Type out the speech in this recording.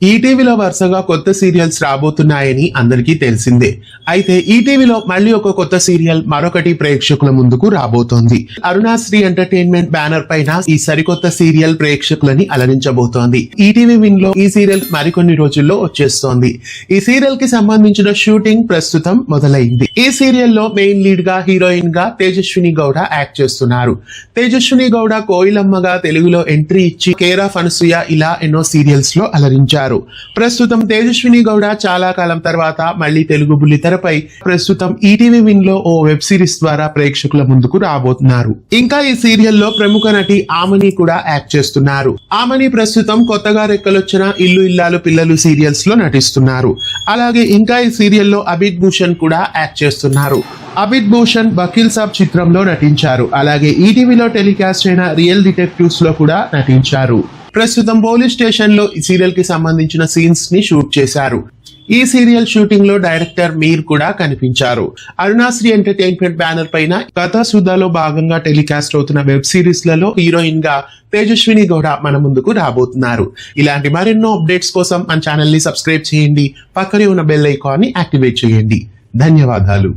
ఈటీవీలో వరుసగా కొత్త సీరియల్స్ రాబోతున్నాయని అందరికీ తెలిసిందే. అయితే ఈటీవీలో మళ్ళీ ఒక కొత్త సీరియల్ మరొకటి ప్రేక్షకుల ముందుకు రాబోతోంది. అరుణాశ్రీ ఎంటర్టైన్మెంట్ బ్యానర్ పైన ఈ సరికొత్త సీరియల్ ప్రేక్షకులని అలరించబోతోంది. ఈటీవీ విన్ లో ఈ సీరియల్ మరికొన్ని రోజుల్లో వచ్చేస్తోంది. ఈ సీరియల్ కి సంబంధించిన షూటింగ్ ప్రస్తుతం మొదలైంది. ఈ సీరియల్ లో మెయిన్ లీడ్ గా హీరోయిన్ గా తేజస్విని గౌడ యాక్ట్ చేస్తున్నారు. తేజస్విని గౌడ కోయిలమ్మగా తెలుగులో ఎంట్రీ ఇచ్చి కేర్ ఆఫ్ అనసూయ ఇలా ఎన్నో సీరియల్స్ లో అలరించారు. ప్రస్తుతం తేజస్విని గౌడ చాలా కాలం తర్వాత మళ్ళీ తెలుగు బుల్లితెరపై ప్రస్తుతం ఈటీవీ విన్ లో ఓ వెబ్ సిరీస్ ద్వారా ప్రేక్షకుల ముందుకు రాబోతున్నారు. ఇంకా ఈ సీరియల్లో ప్రముఖ నటి ఆమని కూడా యాక్ట్ చేస్తున్నారు. ఆమని ప్రస్తుతం కొత్తగా రెక్కలొచ్చిన ఇల్లు ఇల్లాలు పిల్లలు సీరియల్స్ లో నటిస్తున్నారు. అలాగే ఇంకా ఈ సీరియల్లో అభిత్ భూషణ్ కూడా యాక్ట్ చేస్తున్నారు. అభిత్ భూషణ్ వకీల్ సాబ్ చిత్రంలో నటించారు. అలాగే ఈటీవీలో టెలికాస్ట్ అయిన రియల్ డిటెక్టివ్స్ లో కూడా నటించారు. ప్రస్తుతం పోలీస్ స్టేషన్ లో ఈ సీరియల్ కి సంబంధించిన సీన్స్ ని షూట్ చేశారు. ఈ సీరియల్ షూటింగ్ లో డైరెక్టర్ మీర్ కూడా కనిపించారు. అరుణాశ్రీ ఎంటర్టైన్మెంట్ బ్యానర్ పైన కథా సుధాలో భాగంగా టెలికాస్ట్ అవుతున్న వెబ్ సిరీస్ లలో హీరోయిన్ గా తేజస్విని గౌడ మన ముందుకు రాబోతున్నారు. ఇలాంటి మరెన్నో అప్డేట్స్ కోసం మన ఛానల్ ని సబ్స్క్రైబ్ చేయండి. పక్కనే ఉన్న బెల్ ఐకాన్ ని యాక్టివేట్ చేయండి. ధన్యవాదాలు.